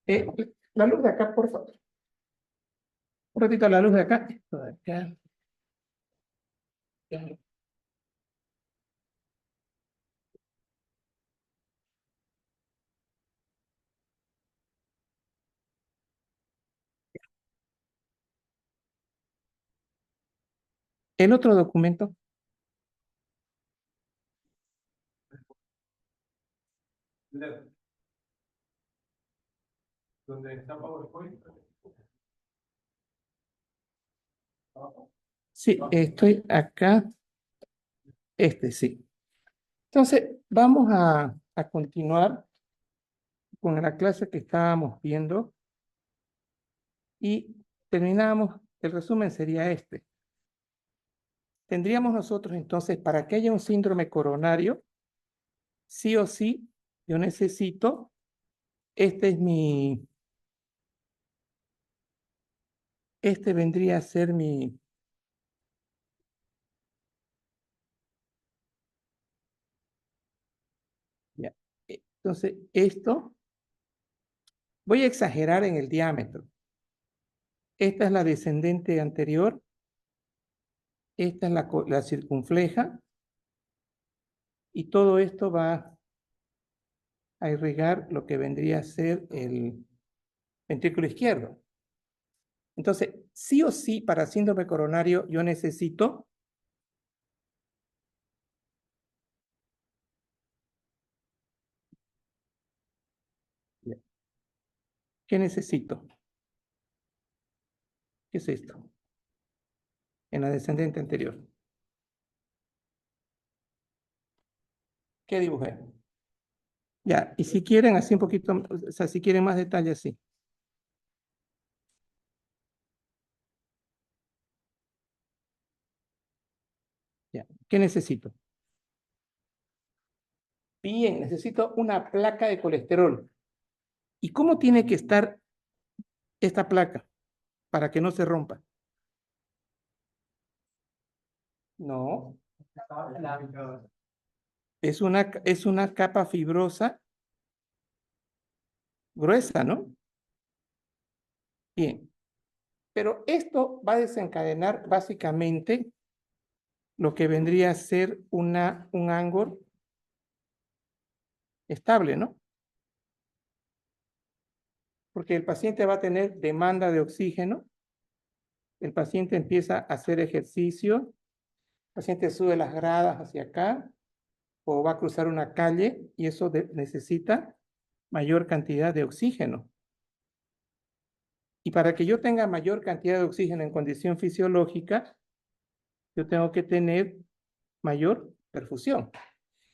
Eh, la luz de acá, por favor. Un ratito la luz de acá. Esto de acá. El otro documento. ¿Dónde está PowerPoint? Sí, estoy acá. Este, sí. Entonces, vamos a continuar con la clase que estábamos viendo y terminamos, el resumen sería este. Tendríamos nosotros entonces, para que haya un síndrome coronario, sí o sí, yo necesito, este vendría a ser mi, ya. Entonces, esto, voy a exagerar en el diámetro. Esta es la descendente anterior, esta es la circunfleja, y todo esto va a irrigar lo que vendría a ser el ventrículo izquierdo. Entonces, sí o sí, para síndrome coronario, yo necesito ¿qué necesito? ¿Qué es esto? En la descendente anterior. ¿Qué dibujé? Ya, y si quieren así un poquito, o sea, si quieren más detalle, sí. Ya, ¿qué necesito? Bien, necesito una placa de colesterol. ¿Y cómo tiene que estar esta placa para que no se rompa? No, es una capa fibrosa gruesa, ¿no? Bien, pero esto va a desencadenar básicamente lo que vendría a ser un ángulo estable, ¿no? Porque el paciente va a tener demanda de oxígeno, el paciente empieza a hacer ejercicio, el paciente sube las gradas hacia acá o va a cruzar una calle y eso necesita mayor cantidad de oxígeno. Y para que yo tenga mayor cantidad de oxígeno en condición fisiológica, yo tengo que tener mayor perfusión.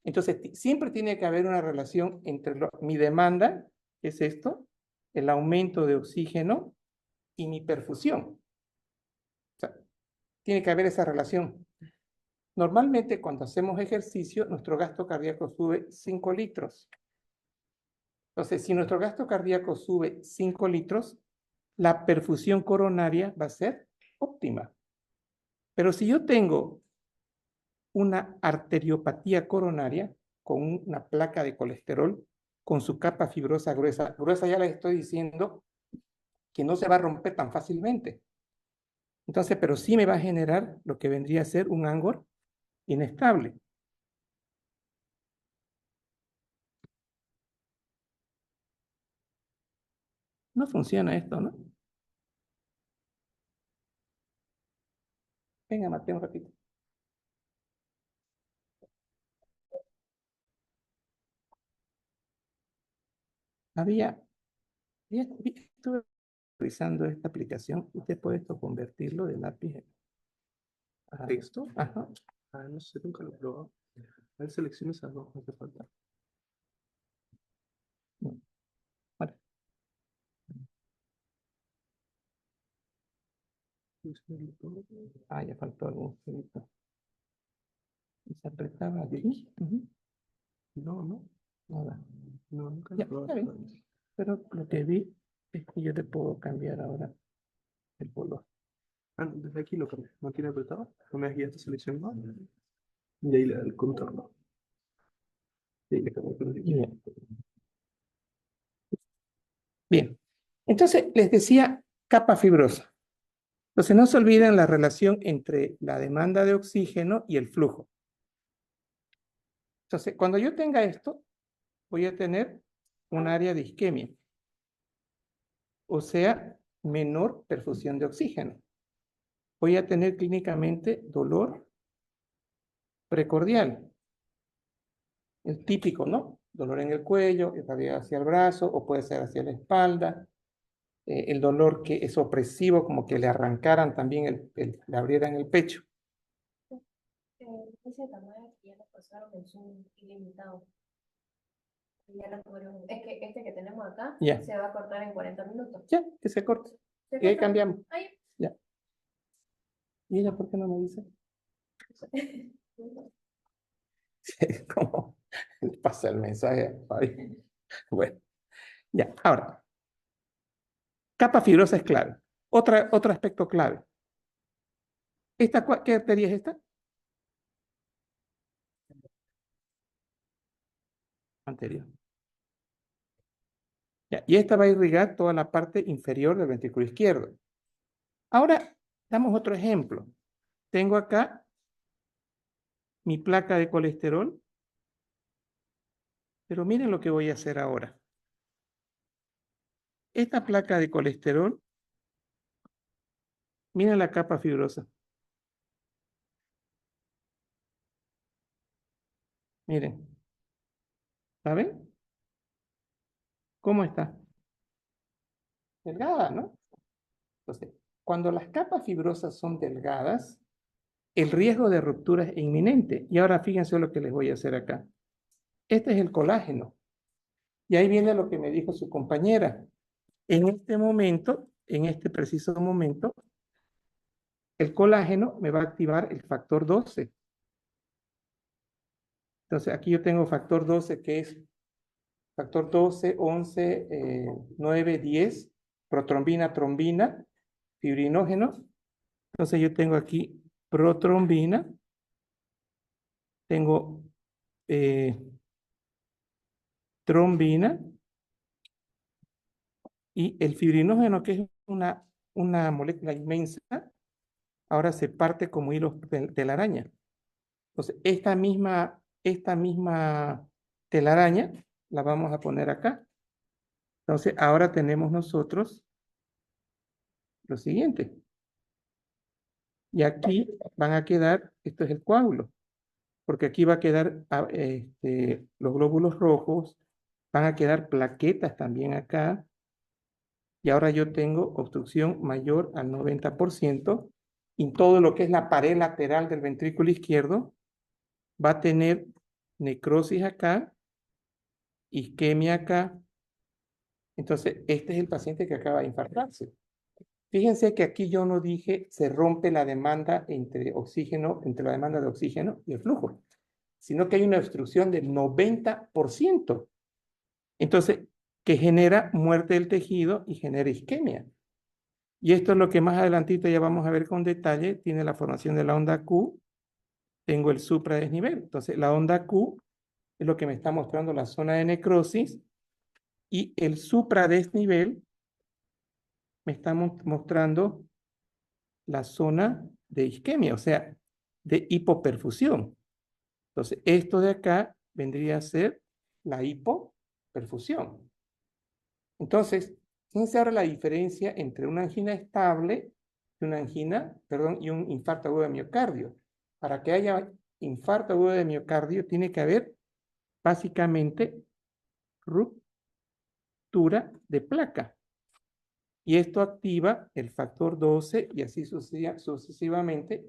Entonces, siempre tiene que haber una relación entre mi demanda, que es esto, el aumento de oxígeno y mi perfusión. O sea, tiene que haber esa relación. Normalmente, cuando hacemos ejercicio, nuestro gasto cardíaco sube 5 litros. Entonces, si nuestro gasto cardíaco sube 5 litros, la perfusión coronaria va a ser óptima. Pero si yo tengo una arteriopatía coronaria con una placa de colesterol, con su capa fibrosa gruesa, gruesa ya les estoy diciendo que no se va a romper tan fácilmente. Entonces, pero sí me va a generar lo que vendría a ser un ángulo inestable. No funciona esto, ¿no? Venga, Mateo, un ratito. Estuve revisando esta aplicación. Usted puede esto convertirlo de lápiz a texto. Ajá. Ah, no sé, nunca lo he probado. A ver, selecciones a dos, no hace falta. No. Vale. Ah, ya faltó algún filtro. Se apretaba aquí. No, no, nada. No, nunca lo he probado. Pero lo que vi es que yo te puedo cambiar ahora el color. Ah, desde aquí lo cambié. ¿No tiene apretado? ¿No me guía esta selección más? Y ahí le da el contorno. Y ahí le cambio el color. Bien, entonces les decía capa fibrosa. Entonces no se olviden la relación entre la demanda de oxígeno y el flujo. Entonces, cuando yo tenga esto, voy a tener un área de isquemia, o sea, menor perfusión de oxígeno. Voy a tener clínicamente dolor precordial, el típico, ¿no? Dolor en el cuello, irradiado hacia el brazo o puede ser hacia la espalda. El dolor que es opresivo, como que le arrancaran también, le abrieran el pecho. Ese tamaño que ya lo pasaron en Zoom ilimitado. Ya lo tuvieron. Es que este que tenemos acá Ya, se va a cortar en 40 minutos. ya, que se corte. ¿Se Y ahí corta? cambiamos. Ahí. Ya. ¿Y ella por qué no me dice? ¿Cómo le pasa el mensaje a Fabi? Bueno, ya. Ahora, capa fibrosa es clave. Otro aspecto clave. ¿Qué arteria es esta? Anterior. Ya, y esta va a irrigar toda la parte inferior del ventrículo izquierdo. Ahora, damos otro ejemplo. Tengo acá mi placa de colesterol, pero miren lo que voy a hacer ahora. Esta placa de colesterol, miren la capa fibrosa. Miren, ¿saben? ¿Cómo está? Delgada, ¿no? Entonces, cuando las capas fibrosas son delgadas, el riesgo de ruptura es inminente. Y ahora fíjense lo que les voy a hacer acá. Este es el colágeno. Y ahí viene lo que me dijo su compañera. En este momento, en este preciso momento, el colágeno me va a activar el factor 12. Entonces, aquí yo tengo factor 12, que es factor 12, 11, 9, 10, protrombina, trombina, fibrinógeno. Entonces, yo tengo aquí protrombina, tengo trombina y el fibrinógeno, que es una molécula inmensa, ahora se parte como hilos de la araña. Entonces, esta misma telaraña la vamos a poner acá. Entonces, ahora tenemos nosotros lo siguiente. Y aquí van a quedar, esto es el coágulo, porque aquí va a quedar los glóbulos rojos, van a quedar plaquetas también acá, y ahora yo tengo obstrucción mayor al 90%, y todo lo que es la pared lateral del ventrículo izquierdo va a tener necrosis acá, isquemia acá. Entonces, este es el paciente que acaba de infartarse. Fíjense que aquí yo no dije se rompe la demanda entre oxígeno, entre la demanda de oxígeno y el flujo, sino que hay una obstrucción del 90%. Entonces, que genera muerte del tejido y genera isquemia. Y esto es lo que más adelantito ya vamos a ver con detalle. Tiene la formación de la onda Q. Tengo el supradesnivel. Entonces, la onda Q es lo que me está mostrando la zona de necrosis y el supradesnivel me está mostrando la zona de isquemia, o sea, de hipoperfusión. Entonces, esto de acá vendría a ser la hipoperfusión. Entonces, fíjense ahora la diferencia entre una angina estable y una angina, perdón, y un infarto agudo de miocardio. Para que haya infarto agudo de miocardio, tiene que haber básicamente ruptura de placa. Y esto activa el factor 12 y así sucesivamente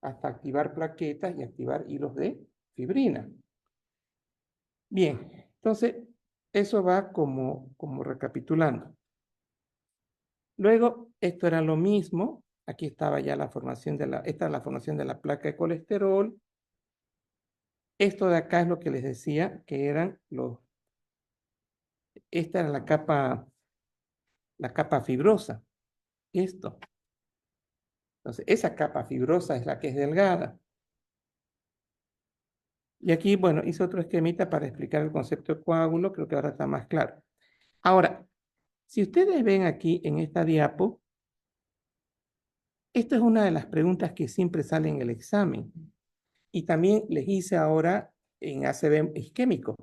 hasta activar plaquetas y activar hilos de fibrina. Bien, entonces eso va como recapitulando. Luego, esto era lo mismo. Aquí estaba ya la formación esta es la formación de la placa de colesterol. Esto de acá es lo que les decía, que eran esta era la capa fibrosa. Esto. Entonces, esa capa fibrosa es la que es delgada. Y aquí, bueno, hice otro esquemita para explicar el concepto de coágulo, creo que ahora está más claro. Ahora, Si ustedes ven aquí en esta diapo, esta es una de las preguntas que siempre sale en el examen. Y también les hice ahora en ACV isquémico.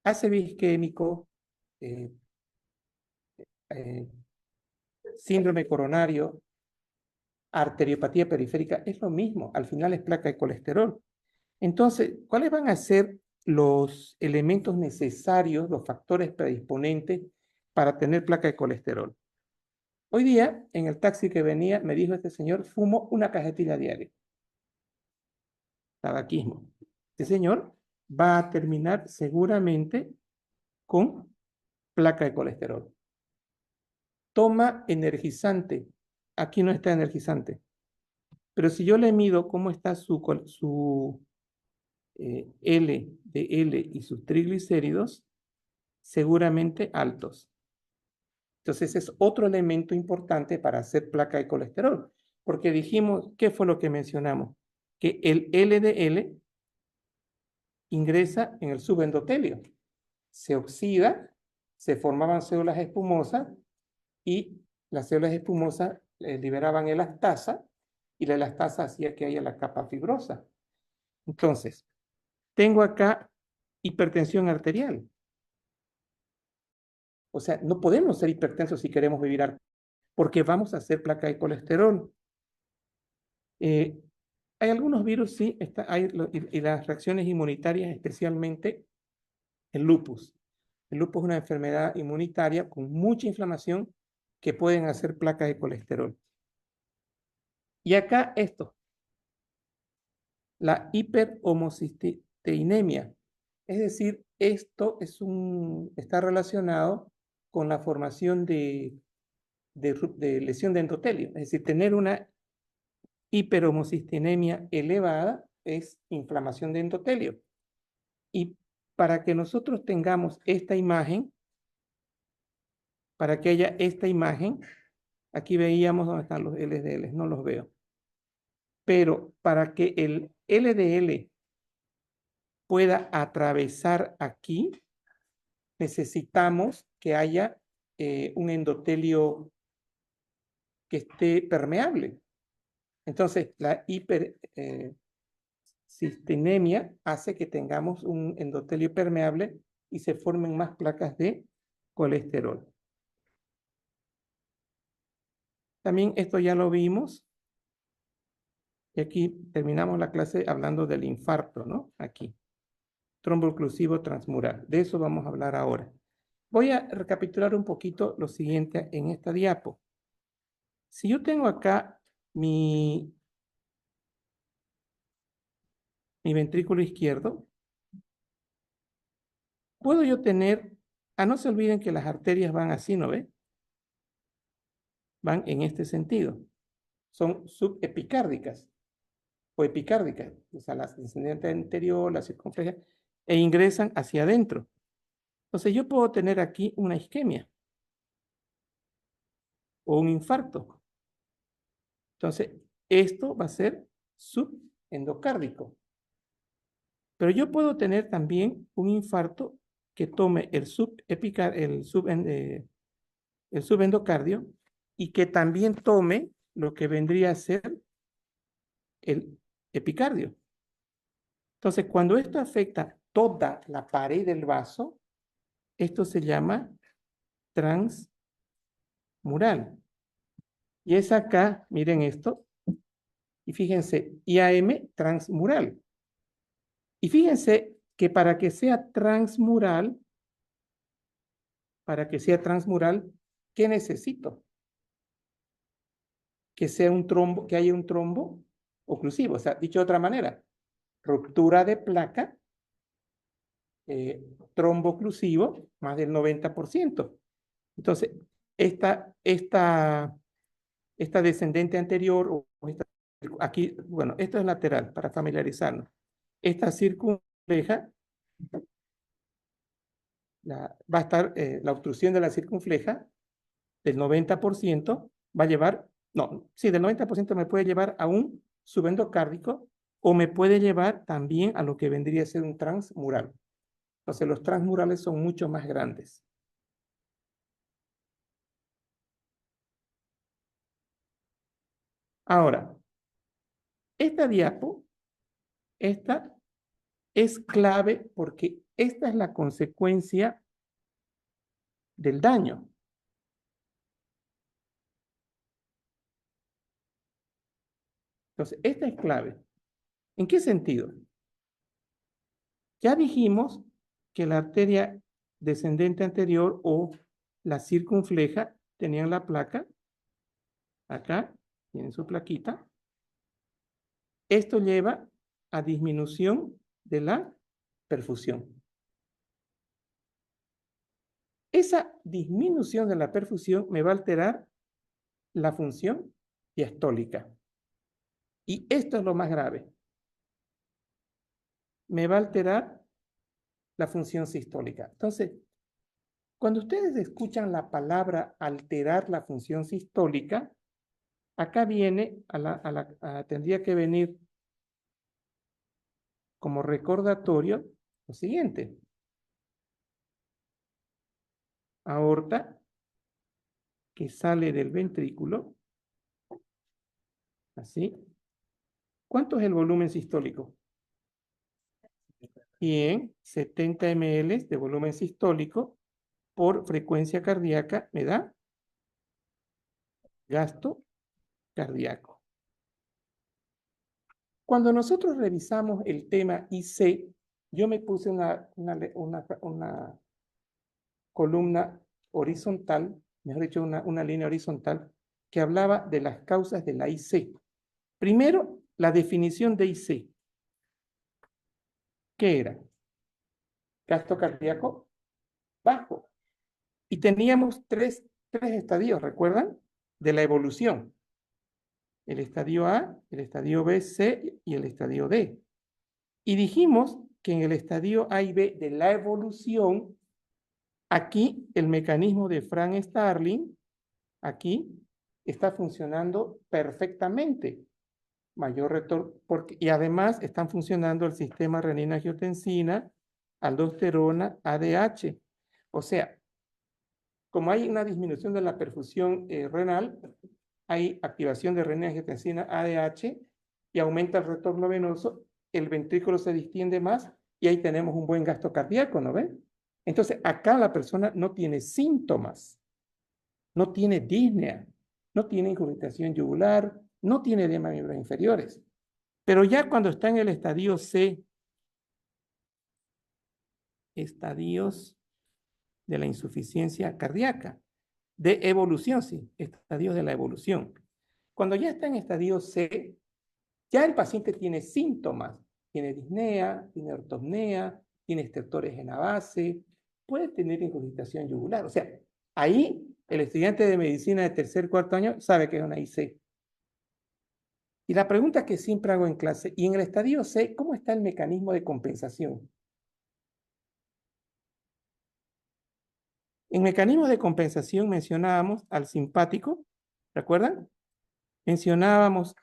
ACV isquémico, eh, eh, síndrome coronario, arteriopatía periférica, es lo mismo. Al final es placa de colesterol. Entonces, ¿cuáles van a ser los elementos necesarios, los factores predisponentes para tener placa de colesterol? Hoy día, en el taxi que venía, me dijo este señor, fumo una cajetilla diaria. Tabaquismo. Este señor va a terminar seguramente con placa de colesterol. Toma energizante. Aquí no está energizante. Pero si yo le mido cómo está su LDL y sus triglicéridos, seguramente altos. Entonces, ese es otro elemento importante para hacer placa de colesterol. Porque dijimos, ¿qué fue lo que mencionamos? Que el LDL ingresa en el subendotelio. Se oxida, se formaban células espumosas y las células espumosas liberaban elastasa y la elastasa hacía que haya la capa fibrosa. Entonces, tengo acá hipertensión arterial. O sea, no podemos ser hipertensos si queremos vivir porque vamos a hacer placa de colesterol. Hay algunos virus, sí, y las reacciones inmunitarias, especialmente el lupus. El lupus es una enfermedad inmunitaria con mucha inflamación que pueden hacer placa de colesterol. Y acá esto, la hiperhomocisteinemia. Es decir, esto está relacionado con la formación de lesión de endotelio. Es decir, tener una hiperhomocisteinemia elevada es inflamación de endotelio. Y para que nosotros tengamos esta imagen, para que haya esta imagen, aquí veíamos dónde están los LDL, no los veo. Pero para que el LDL pueda atravesar aquí, necesitamos que haya un endotelio que esté permeable. Entonces, la hipercistinemia hace que tengamos un endotelio permeable y se formen más placas de colesterol. También esto ya lo vimos. Y aquí terminamos la clase hablando del infarto, ¿no? Aquí. Trombo-oclusivo transmural. De eso vamos a hablar ahora. Voy a recapitular un poquito lo siguiente en esta diapo. Si yo tengo acá mi ventrículo izquierdo, puedo yo tener, no se olviden que las arterias van así, ¿no ve? Van en este sentido. Son subepicárdicas o epicárdicas, o sea, la descendente anterior, la circunfleja, e ingresan hacia adentro. Entonces yo puedo tener aquí una isquemia o un infarto. Entonces, esto va a ser subendocárdico. Pero yo puedo tener también un infarto que tome el subendocardio y que también tome lo que vendría a ser el epicardio. Entonces, cuando esto afecta toda la pared del vaso, esto se llama transmural. Y es acá, miren esto, y fíjense, IAM transmural. Y fíjense que para que sea transmural, ¿qué necesito? Que sea un trombo, que haya un trombo oclusivo. O sea, dicho de otra manera, ruptura de placa, trombo oclusivo, más del 90%. Entonces, esta descendente anterior, aquí, bueno, esto es lateral para familiarizarnos. Esta circunfleja, va a estar la obstrucción de la circunfleja del 90%, va a llevar, no, sí, del 90% me puede llevar a un subendocárdico o me puede llevar también a lo que vendría a ser un transmural. Entonces, los transmurales son mucho más grandes. Ahora, esta diapo, esta es clave porque esta es la consecuencia del daño. Entonces, esta es clave. ¿En qué sentido? Ya dijimos que la arteria descendente anterior o la circunfleja tenían la placa, acá tienen su plaquita. Esto lleva a disminución de la perfusión. Esa disminución de la perfusión me va a alterar la función diastólica. Y esto es lo más grave. Me va a alterar la función sistólica. Entonces, cuando ustedes escuchan la palabra alterar la función sistólica, acá viene, tendría que venir como recordatorio lo siguiente. Aorta que sale del ventrículo, así. ¿Cuánto es el volumen sistólico? Bien, 70 ml de volumen sistólico por frecuencia cardíaca me da gasto cardíaco. Cuando nosotros revisamos el tema IC, yo me puse una columna horizontal, mejor dicho, una línea horizontal, que hablaba de las causas de la IC. Primero, la definición de IC. ¿Qué era? Gasto cardíaco bajo. Y teníamos tres estadios, ¿recuerdan? De la evolución. El estadio A, el estadio B, C y el estadio D. Y dijimos que en el estadio A y B de la evolución, aquí el mecanismo de Frank Starling, aquí, está funcionando perfectamente. Mayor retorno, y además están funcionando el sistema renina-angiotensina, aldosterona, ADH. O sea, como hay una disminución de la perfusión renal, hay activación de renina-angiotensina, ADH, y aumenta el retorno venoso, el ventrículo se distiende más y ahí tenemos un buen gasto cardíaco, ¿no ven? Entonces, acá la persona no tiene síntomas, no tiene disnea, no tiene incurgitación yugular, no tiene edema de miembros inferiores. Pero ya cuando está en el estadio C, estadios de la insuficiencia cardíaca, de evolución, sí, estadios de la evolución. Cuando ya está en estadio C, ya el paciente tiene síntomas, tiene disnea, tiene ortopnea, tiene estertores en la base, puede tener incurgitación yugular. O sea, ahí el estudiante de medicina de tercer, cuarto año sabe que es una IC. Y la pregunta que siempre hago en clase, ¿y en el estadio C, cómo está el mecanismo de compensación? En mecanismos de compensación mencionábamos al simpático, ¿recuerdan? Mencionábamos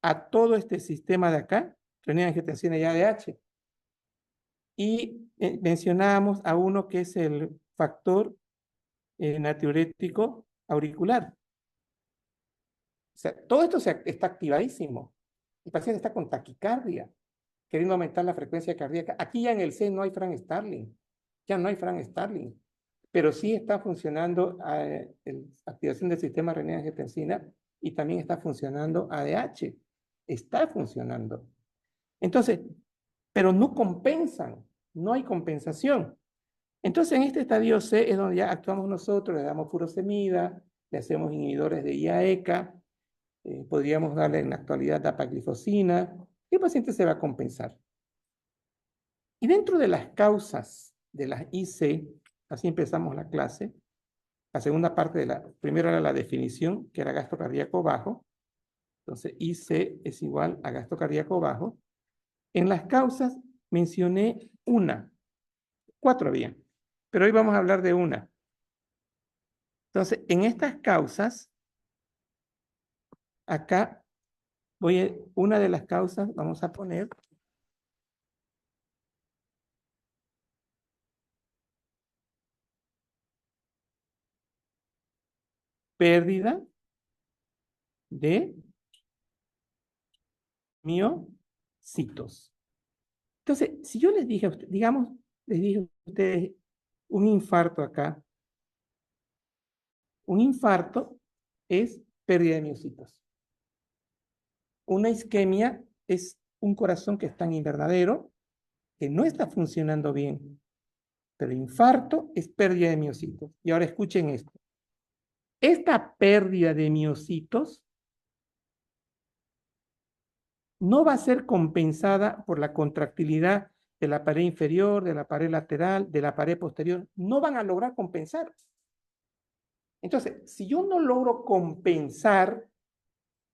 a todo este sistema de acá, renina-angiotensina y ADH. Y mencionábamos a uno que es el factor natriurético auricular. O sea, todo esto está activadísimo. El paciente está con taquicardia, queriendo aumentar la frecuencia cardíaca. Aquí ya en el C no hay Frank Starling. Ya no hay Frank Starling. Pero sí está funcionando la activación del sistema renina-angiotensina y también está funcionando ADH. Está funcionando. Entonces, pero no compensan, no hay compensación. Entonces, en este estadio C es donde ya actuamos nosotros, le damos furosemida, le hacemos inhibidores de IAECA, podríamos darle en la actualidad dapaglifosina, y el paciente se va a compensar. Y dentro de las causas de las IC, así empezamos la clase, la segunda parte primero era la definición, que era gasto cardíaco bajo, entonces IC es igual a gasto cardíaco bajo. En las causas mencioné cuatro había, pero hoy vamos a hablar de una. Entonces, en estas causas, acá una de las causas, vamos a poner pérdida de miocitos. Entonces, si yo les dije a ustedes, digamos, les dije a ustedes un infarto acá, un infarto es pérdida de miocitos. Una isquemia es un corazón que está en invernadero, que no está funcionando bien. Pero infarto es pérdida de miocitos. Y ahora escuchen esto. Esta pérdida de miocitos no va a ser compensada por la contractilidad de la pared inferior, de la pared lateral, de la pared posterior. No van a lograr compensar. Entonces, si yo no logro compensar,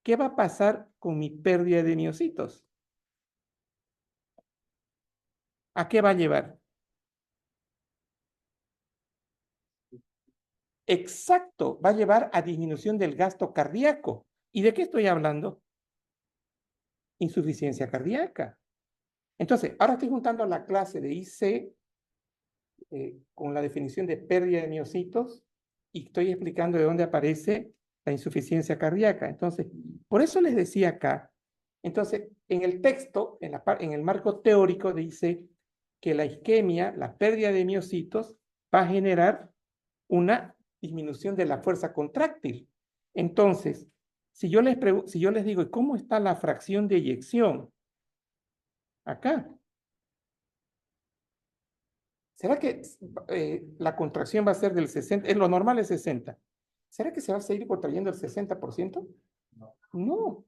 ¿qué va a pasar con mi pérdida de miocitos? ¿A qué va a llevar? Exacto, va a llevar a disminución del gasto cardíaco. ¿Y de qué estoy hablando? Insuficiencia cardíaca. Entonces, ahora estoy juntando la clase de IC con la definición de pérdida de miocitos y estoy explicando de dónde aparece la insuficiencia cardíaca. Entonces, por eso les decía acá, entonces, en el texto, en el marco teórico, dice que la isquemia, la pérdida de miocitos, va a generar una disminución de la fuerza contráctil. Entonces, si yo les digo, ¿cómo está la fracción de eyección? Acá. ¿Será que la contracción va a ser del 60? Lo normal es 60. ¿Será que se va a seguir contrayendo el 60%? No.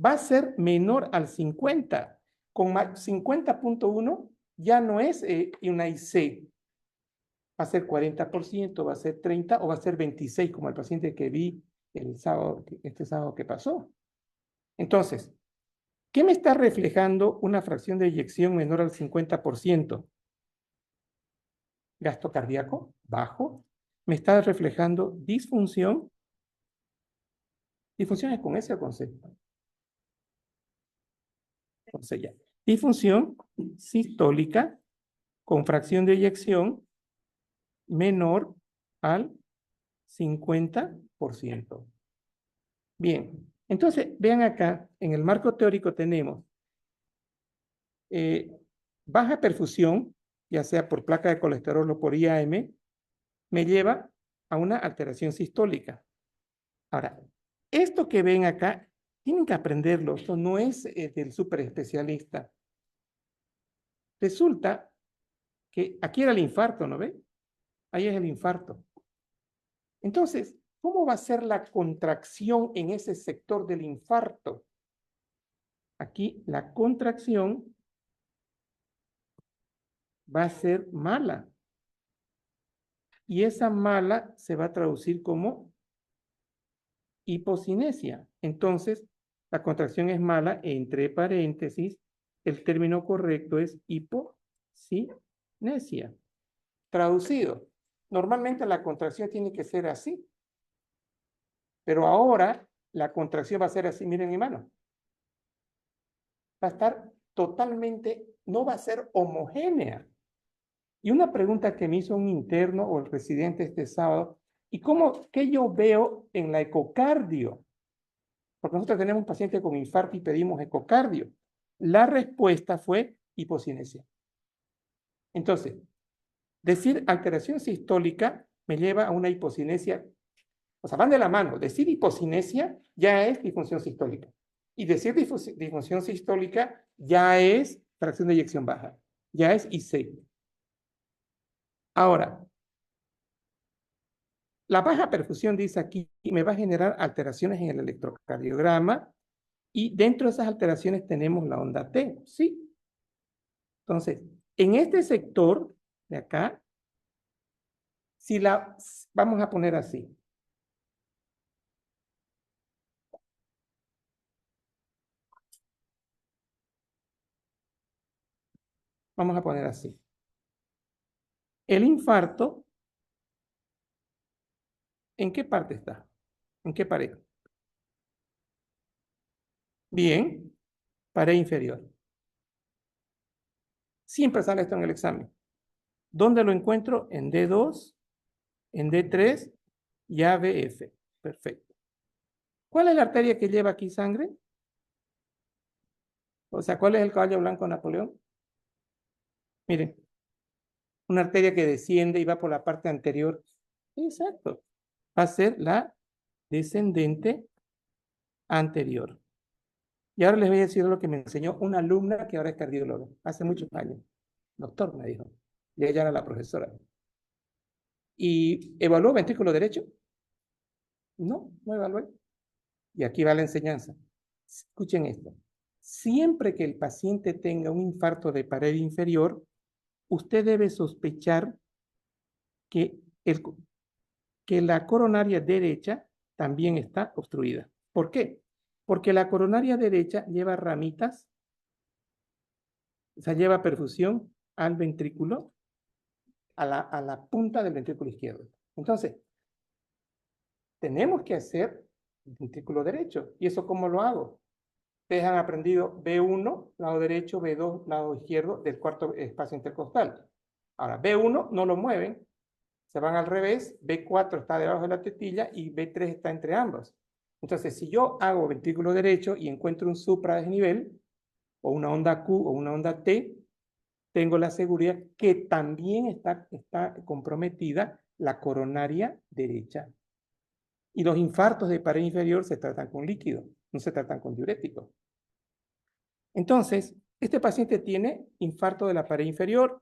Va a ser menor al 50. Con 50.1 ya no es una IC. Va a ser 40%, va a ser 30 o va a ser 26, como el paciente que vi el sábado, este sábado que pasó. Entonces, ¿qué me está reflejando una fracción de eyección menor al 50%? Gasto cardíaco bajo, me está reflejando disfunción. ¿Disfunción es con S o con C? Con C ya. Disfunción sistólica con fracción de eyección menor al 50%. Bien, entonces vean acá, en el marco teórico tenemos baja perfusión, ya sea por placa de colesterol o por IAM, me lleva a una alteración sistólica. Ahora, esto que ven acá, tienen que aprenderlo, esto no es del súper especialista. Resulta que aquí era el infarto, ¿no ve? Ahí es el infarto. Entonces, ¿cómo va a ser la contracción en ese sector del infarto? Aquí la contracción va a ser mala. Y esa mala se va a traducir como hipocinesia. Entonces, la contracción es mala, entre paréntesis, el término correcto es hipocinesia. Traducido, normalmente la contracción tiene que ser así, pero ahora la contracción va a ser así, miren mi mano. Va a estar totalmente, no va a ser homogénea. Y una pregunta que me hizo un interno o el residente este sábado, ¿y qué yo veo en la ecocardio? Porque nosotros tenemos un paciente con infarto y pedimos ecocardio. La respuesta fue hipocinesia. Entonces, decir alteración sistólica me lleva a una hipocinesia. O sea, van de la mano. Decir hipocinesia ya es disfunción sistólica. Y decir disfunción sistólica ya es fracción de eyección baja. Ya es IC. Ahora, la baja perfusión, dice aquí, me va a generar alteraciones en el electrocardiograma y dentro de esas alteraciones tenemos la onda T, ¿sí? Entonces, en este sector de acá, vamos a poner así. Vamos a poner así. El infarto, ¿en qué parte está? ¿En qué pared? Bien, pared inferior. Siempre sale esto en el examen. ¿Dónde lo encuentro? En D2, en D3 y ABF. Perfecto. ¿Cuál es la arteria que lleva aquí sangre? O sea, ¿cuál es el caballo blanco de Napoleón? Miren, una arteria que desciende y va por la parte anterior. Exacto. Va a ser la descendente anterior. Y ahora les voy a decir lo que me enseñó una alumna que ahora es cardióloga, hace muchos años. Doctor, me dijo. Y ella era la profesora. ¿Y evaluó ventrículo derecho? No, no evalué. Y aquí va la enseñanza. Escuchen esto. Siempre que el paciente tenga un infarto de pared inferior, usted debe sospechar que, que la coronaria derecha también está obstruida. ¿Por qué? Porque la coronaria derecha lleva ramitas, o sea, lleva perfusión al ventrículo, a la punta del ventrículo izquierdo. Entonces, tenemos que hacer el ventrículo derecho. ¿Y eso cómo lo hago? Ustedes han aprendido B1, lado derecho, B2, lado izquierdo del cuarto espacio intercostal. Ahora, B1 no lo mueven, se van al revés, B4 está debajo de la tetilla y B3 está entre ambos. Entonces, si yo hago ventrículo derecho y encuentro un supradesnivel, o una onda Q o una onda T, tengo la seguridad que también está comprometida la coronaria derecha. Y los infartos de pared inferior se tratan con líquido, no se tratan con diuréticos. Entonces, este paciente tiene infarto de la pared inferior,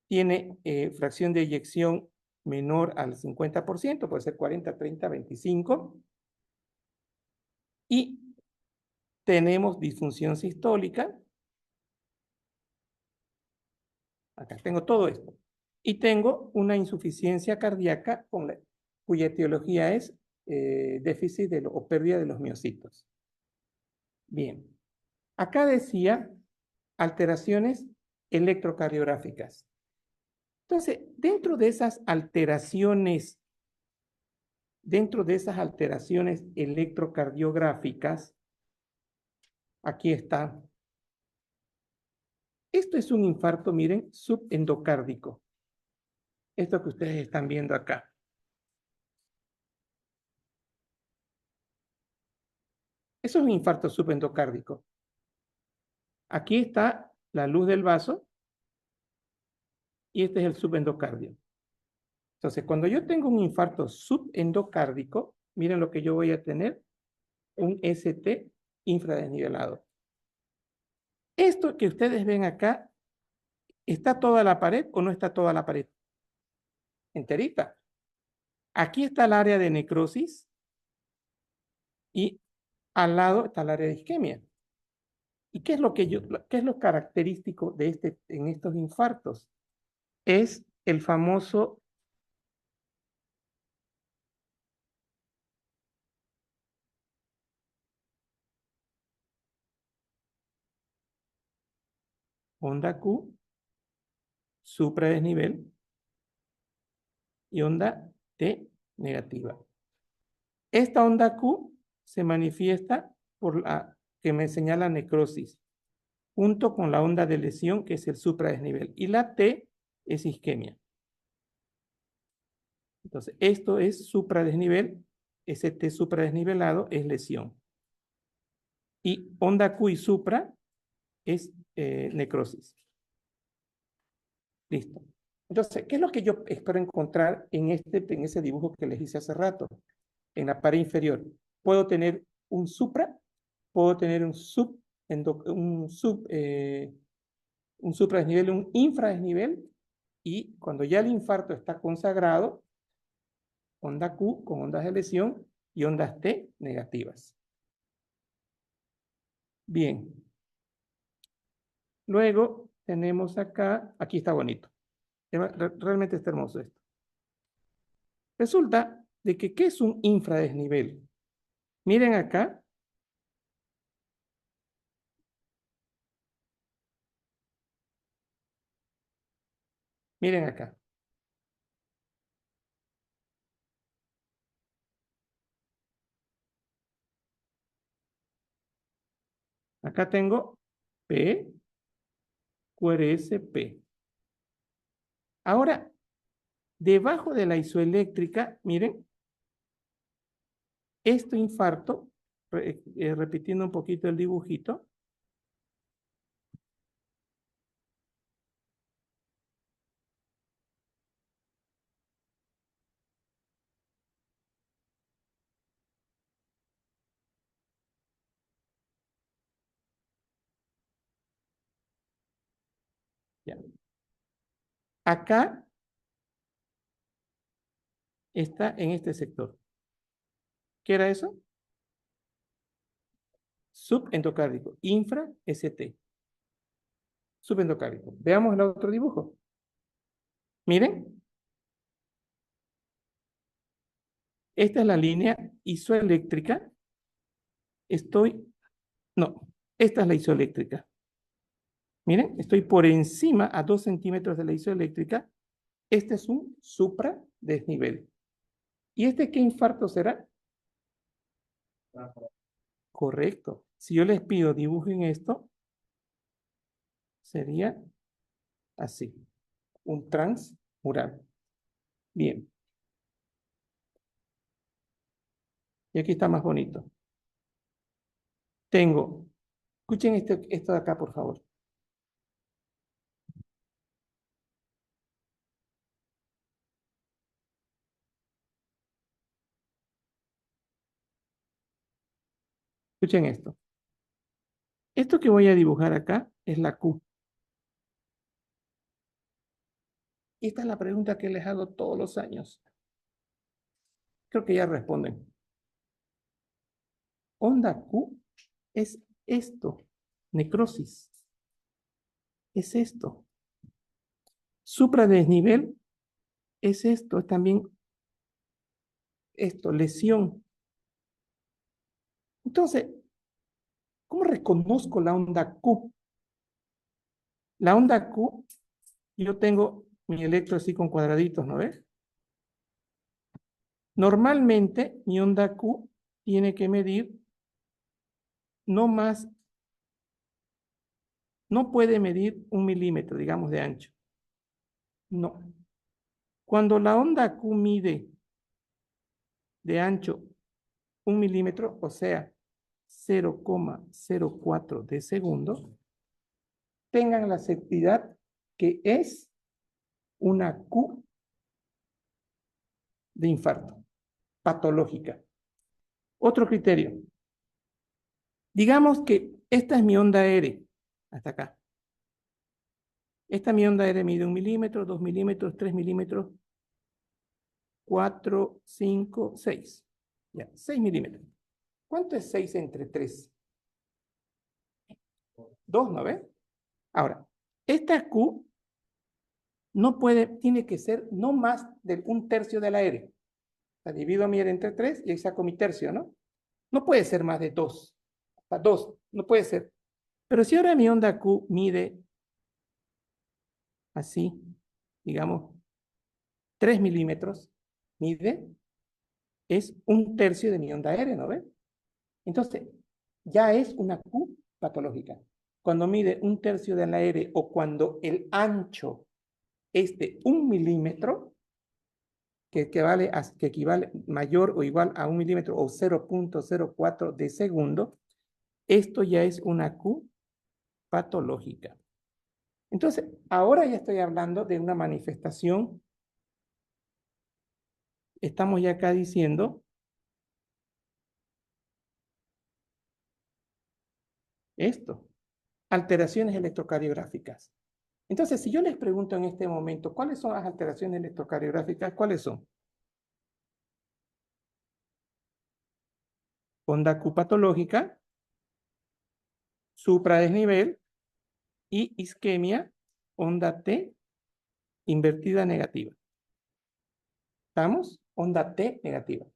tiene fracción de eyección menor al 50%, puede ser 40, 30, 25, y tenemos disfunción sistólica. Acá tengo todo esto. Y tengo una insuficiencia cardíaca cuya etiología es déficit o pérdida de los miocitos. Bien, acá decía alteraciones electrocardiográficas. Entonces, dentro de esas alteraciones electrocardiográficas, aquí está. Esto es un infarto, miren, subendocárdico. Esto que ustedes están viendo acá. Eso es un infarto subendocárdico. Aquí está la luz del vaso y este es el subendocardio. Entonces, cuando yo tengo un infarto subendocárdico, miren lo que yo voy a tener, un ST infradesnivelado. Esto que ustedes ven acá, ¿está toda la pared o no está toda la pared? Enterita. Aquí está el área de necrosis y al lado está el área de isquemia. ¿Y qué es qué es lo característico de en estos infartos? Es el famoso onda Q, supradesnivel, y onda T negativa. Esta onda Q se manifiesta por la que me señala necrosis, junto con la onda de lesión, que es el supradesnivel, y la T es isquemia. Entonces, esto es supradesnivel, ese T supradesnivelado es lesión. Y onda Q y supra es necrosis. Listo. Entonces, ¿qué es lo que yo espero encontrar en ese dibujo que les hice hace rato? En la pared inferior. Puedo tener un supra, puedo tener un supradesnivel, un infradesnivel, y cuando ya el infarto está consagrado, onda Q con ondas de lesión y ondas T negativas. Bien. Luego tenemos acá, aquí está bonito. Realmente está hermoso esto. Resulta de que, ¿qué es un infradesnivel? Miren acá. Miren acá. Acá tengo P, QRS, P. Ahora, debajo de la isoeléctrica, miren, este infarto, repitiendo un poquito el dibujito, Acá está en este sector. ¿Qué era eso? Subendocárdico, infra-ST. Subendocárdico. Veamos el otro dibujo. Miren. Esta es la línea isoeléctrica. No, esta es la isoeléctrica. Miren, estoy por encima a 2 centímetros de la isoeléctrica. Este es un supradesnivel. ¿Y este qué infarto será? Correcto. Si yo les pido dibujen esto, sería así, un transmural. Bien. Y aquí está más bonito. Tengo, escuchen esto de acá, por favor. Escuchen esto. Esto que voy a dibujar acá es la Q. Y esta es la pregunta que les hago todos los años. Creo que ya responden. Onda Q es esto, necrosis. Es esto. Supradesnivel es esto, es también esto, lesión. Entonces, ¿cómo reconozco la onda Q? La onda Q, yo tengo mi electro así con cuadraditos, ¿no ves? Normalmente, mi onda Q tiene que medir no más, no puede medir 1 milímetro, digamos, de ancho. No. Cuando la onda Q mide de ancho 1 milímetro, o sea, 0,04 de segundo, tengan la seguridad que es una Q de infarto, patológica. Otro criterio. Digamos que esta es mi onda R, hasta acá. Esta mi onda R mide 1 milímetro, 2 milímetros, 3 milímetros, 4, 5, 6. Ya, 6 milímetros. ¿Cuánto es 6 entre 3? 2, ¿no ves? Ahora, esta Q no puede, tiene que ser no más de 1/3 de la R. La divido a mi R entre 3 y ahí saco mi tercio, ¿no? No puede ser más de 2. Hasta 2, no puede ser. Pero si ahora mi onda Q mide así, digamos, 3 milímetros, mide, es 1/3 de mi onda R, ¿no ves? Entonces, ya es una Q patológica. Cuando mide 1/3 de la R o cuando el ancho es de 1 milímetro, que equivale mayor o igual a 1 milímetro o 0,04 de segundo, esto ya es una Q patológica. Entonces, ahora ya estoy hablando de una manifestación. Estamos ya acá diciendo esto, alteraciones electrocardiográficas. Entonces, si yo les pregunto en este momento, ¿cuáles son las alteraciones electrocardiográficas? ¿Cuáles son? Onda Q patológica, supradesnivel y isquemia, onda T invertida negativa. ¿Estamos? Onda T negativa.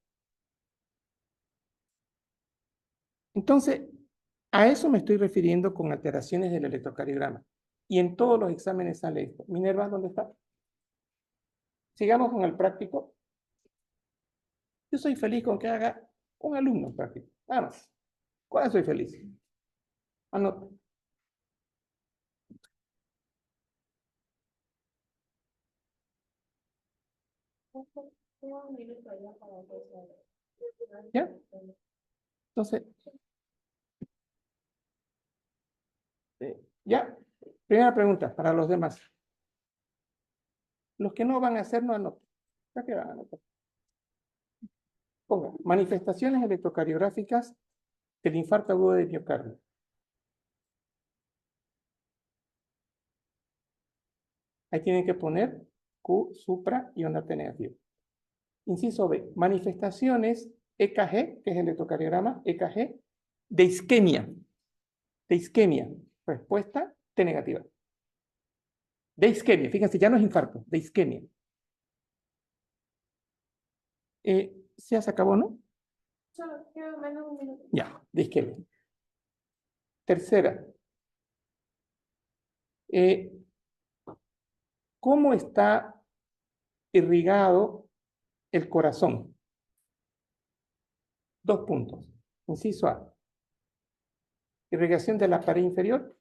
Entonces, a eso me estoy refiriendo con alteraciones del electrocardiograma. Y en todos los exámenes sale esto. Minerva, ¿dónde está? Sigamos con el práctico. Yo soy feliz con que haga un alumno práctico. Nada más. ¿Cuál soy feliz? Anota. Un minuto ya para empezar. ¿Ya? Entonces, ya. Primera pregunta para los demás. Los que no van a hacer, no anoten. ¿Para qué van a anotar? Pongan, manifestaciones electrocardiográficas del infarto agudo de miocardio. Ahí tienen que poner Q supra y onda T negativa. Inciso B, manifestaciones EKG, que es el electrocardiograma, EKG, de isquemia. De isquemia. Respuesta T negativa. De isquemia, fíjense, ya no es infarto, de isquemia. ¿Ya se acabó, no? Solo quiero menos un minuto. Ya, de isquemia. Tercera. ¿Cómo está irrigado el corazón? 2 puntos. Inciso A. Irrigación de la pared inferior